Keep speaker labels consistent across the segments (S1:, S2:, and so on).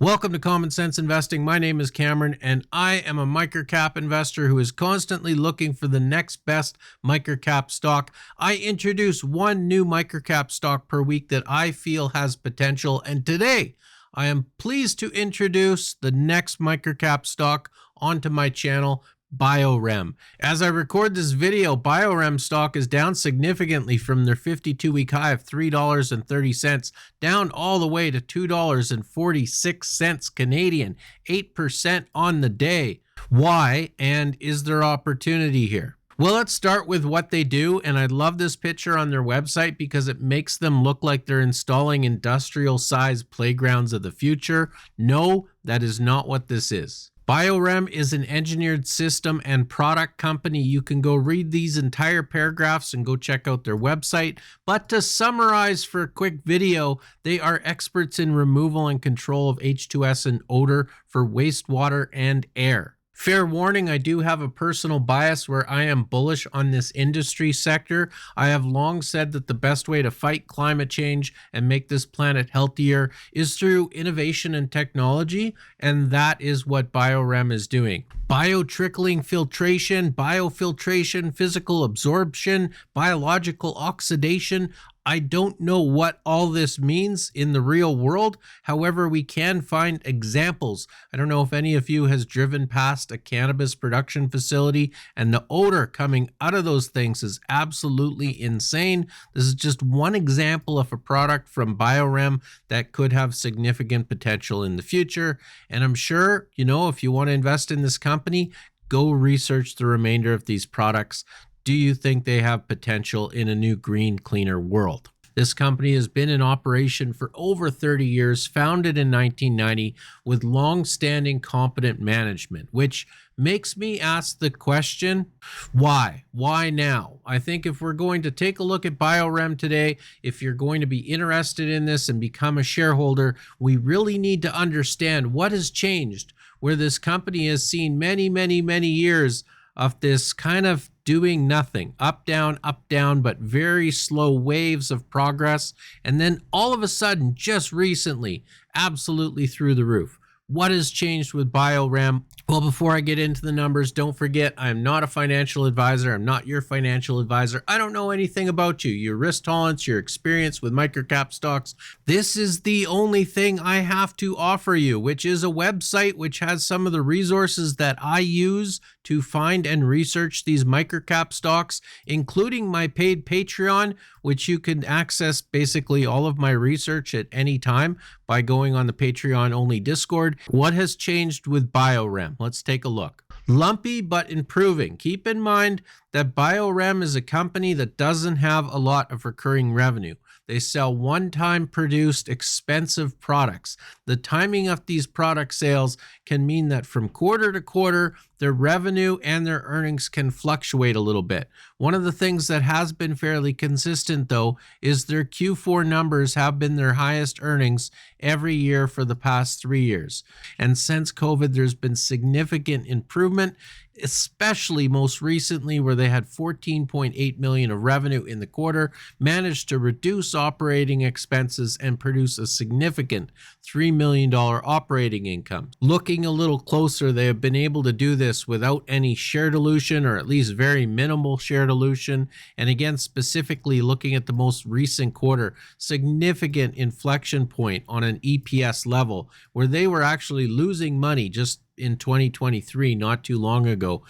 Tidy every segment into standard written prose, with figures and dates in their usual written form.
S1: Welcome to Common Sense Investing. My name is Cameron, and I am a microcap investor who is constantly looking for the next best microcap stock. I introduce one new microcap stock per week that I feel has potential, and today I am pleased to introduce the next microcap stock onto my channel, Biorem. As I record this video, Biorem stock is down significantly from their 52-week high of $3.30, down all the way to $2.46 Canadian, 8% on the day. Why, and is there opportunity here? Well, let's start with what they do, and I love this picture on their website because it makes them look like they're installing industrial-sized playgrounds of the future. No, that is not what this is. Biorem is an engineered system and product company. You can go read these entire paragraphs and go check out their website. But to summarize for a quick video, they are experts in removal and control of H2S and odor for wastewater and air. Fair warning, I do have a personal bias where I am bullish on this industry sector. I have long said that the best way to fight climate change and make this planet healthier is through innovation and technology, and that is what Biorem is doing. Biotrickling filtration, biofiltration, physical absorption, biological oxidation. I don't know what all this means in the real world. However, we can find examples. I don't know if any of you has driven past a cannabis production facility, and the odor coming out of those things is absolutely insane. This is just one example of a product from Biorem that could have significant potential in the future. And I'm sure, if you want to invest in this company, go research the remainder of these products. Do you think they have potential in a new green, cleaner world? This company has been in operation for over 30 years, founded in 1990 with long-standing competent management, which makes me ask the question, why? Why now? I think if we're going to take a look at Biorem today, if you're going to be interested in this and become a shareholder, we really need to understand what has changed, where this company has seen many, many, many years of this kind of doing nothing, up, down, but very slow waves of progress. And then all of a sudden, just recently, absolutely through the roof. What has changed with Biorem? Well, before I get into the numbers, don't forget, I'm not a financial advisor. I'm not your financial advisor. I don't know anything about you, your risk tolerance, your experience with microcap stocks. This is the only thing I have to offer you, which is a website which has some of the resources that I use to find and research these microcap stocks, including my paid Patreon, which you can access basically all of my research at any time by going on the Patreon only Discord. What has changed with Biorem? Let's take a look. Lumpy but improving. Keep in mind that Biorem is a company that doesn't have a lot of recurring revenue. They sell one-time produced expensive products. The timing of these product sales can mean that from quarter to quarter, their revenue and their earnings can fluctuate a little bit. One of the things that has been fairly consistent, though, is their Q4 numbers have been their highest earnings every year for the past 3 years. And since COVID, there's been significant improvement, especially most recently where they had $14.8 million of revenue in the quarter, managed to reduce operating expenses and produce a significant $3 million operating income. Looking a little closer, they have been able to do this without any share dilution, or at least very minimal share dilution. And again, specifically looking at the most recent quarter, significant inflection point on an EPS level where they were actually losing money just in 2023, not too long ago.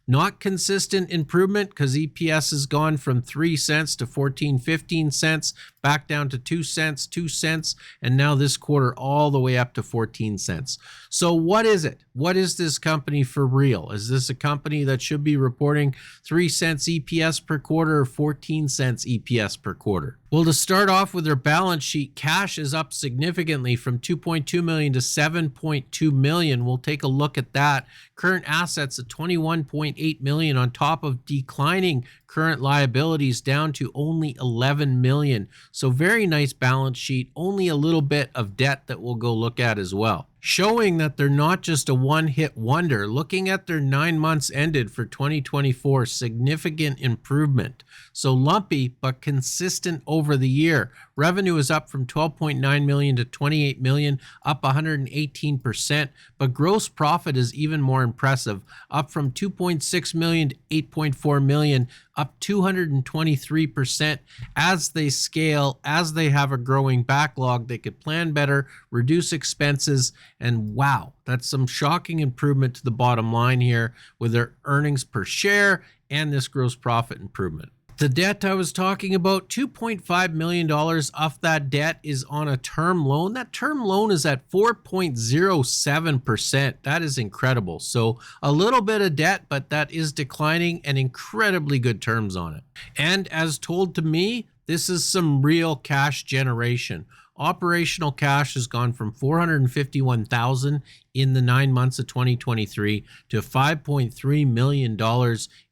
S1: Not consistent improvement because EPS has gone from 3 cents to 15 cents, back down to 2 cents, 2 cents, and now this quarter all the way up to 14 cents. So what is it? What is this company for real? Is this a company that should be reporting 3 cents EPS per quarter or 14 cents EPS per quarter? Well, to start off with their balance sheet, cash is up significantly from $2.2 million to $7.2 million. We'll take a look at that. Current assets at $21.8 million on top of declining current liabilities down to only $11 million. So very nice balance sheet, only a little bit of debt that we'll go look at as well. showing that they're not just a one-hit wonder. Looking at their 9 months ended for 2024, significant improvement. So lumpy, but consistent over the year. Revenue is up from 12.9 million to 28 million, up 118%, but gross profit is even more impressive, up from 2.6 million to 8.4 million, up 223%. As they scale, as they have a growing backlog, they could plan better, reduce expenses, and wow, that's some shocking improvement to the bottom line here with their earnings per share and this gross profit improvement. The debt I was talking about, $2.5 million off that debt is on a term loan. That term loan is at 4.07%. That is incredible. So a little bit of debt, but that is declining and incredibly good terms on it. And as told to me, this is some real cash generation. Operational cash has gone from $451,000 in the 9 months of 2023 to $5.3 million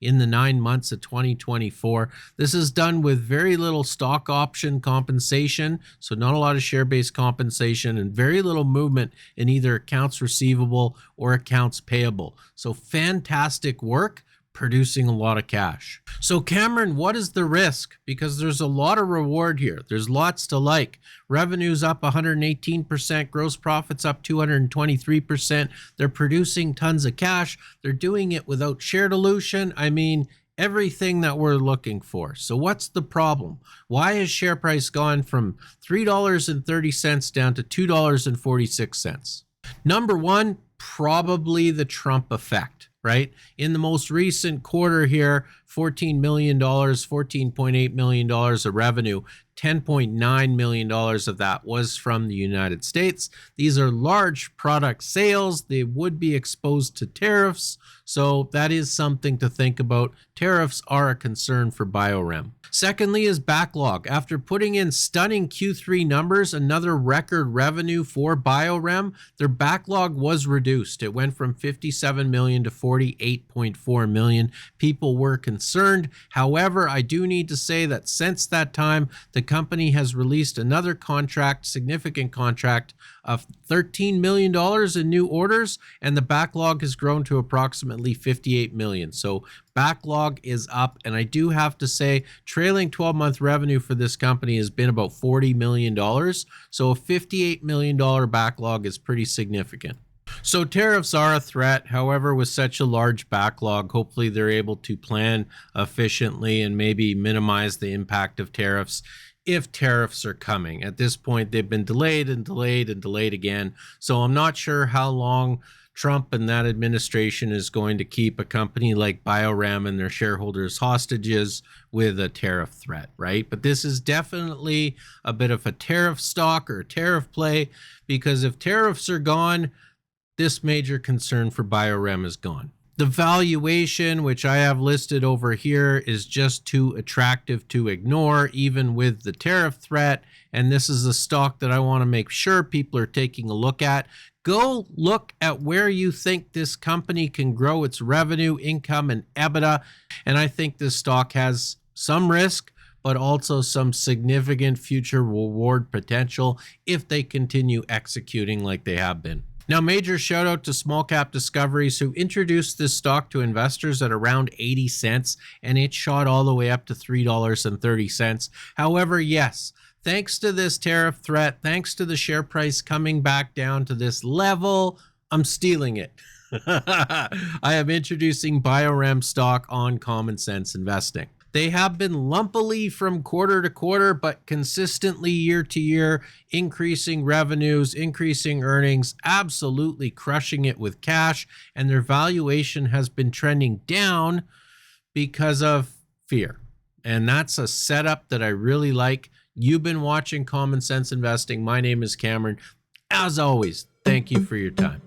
S1: in the 9 months of 2024. This is done with very little stock option compensation, so not a lot of share-based compensation and very little movement in either accounts receivable or accounts payable. So fantastic work, producing a lot of cash. So Cameron, what is the risk? Because there's a lot of reward here. There's lots to like. Revenue's up 118%, gross profits up 223%. They're producing tons of cash. They're doing it without share dilution. I mean, everything that we're looking for. So what's the problem? Why has share price gone from $3.30 down to $2.46? Number one, probably the Trump effect. Right? In the most recent quarter here, $14 million, $14.8 million of revenue, $10.9 million of that was from the United States. These are large product sales. They would be exposed to tariffs. So that is something to think about. Tariffs are a concern for Biorem. Secondly is backlog. After putting in stunning Q3 numbers, another record revenue for Biorem, their backlog was reduced. It went from 57 million to 48.4 million. People were concerned. However, I do need to say that since that time, the company has released another contract, significant contract of $13 million in new orders, and the backlog has grown to approximately 58 million. So backlog is up, and I do have to say trailing 12-month revenue for this company has been about $40 million. So a $58 million backlog is pretty significant. So tariffs are a threat. However, with such a large backlog, hopefully they're able to plan efficiently and maybe minimize the impact of tariffs if tariffs are coming. At this point, they've been delayed and delayed and delayed again. So I'm not sure how long Trump and that administration is going to keep a company like Biorem and their shareholders hostages with a tariff threat, right? But this is definitely a bit of a tariff stock or a tariff play, because if tariffs are gone, this major concern for Biorem is gone. The valuation, which I have listed over here, is just too attractive to ignore, even with the tariff threat. And this is a stock that I want to make sure people are taking a look at. Go look at where you think this company can grow its revenue, income, and EBITDA. And I think this stock has some risk, but also some significant future reward potential if they continue executing like they have been. Now, major shout out to Small Cap Discoveries, who introduced this stock to investors at around 80 cents, and it shot all the way up to $3.30. However, yes, thanks to this tariff threat, thanks to the share price coming back down to this level, I'm stealing it. I am introducing Biorem stock on Common Sense Investing. They have been lumpily from quarter to quarter, but consistently year to year, increasing revenues, increasing earnings, absolutely crushing it with cash. And their valuation has been trending down because of fear. And that's a setup that I really like. You've been watching Common Sense Investing. My name is Cameron. As always, thank you for your time.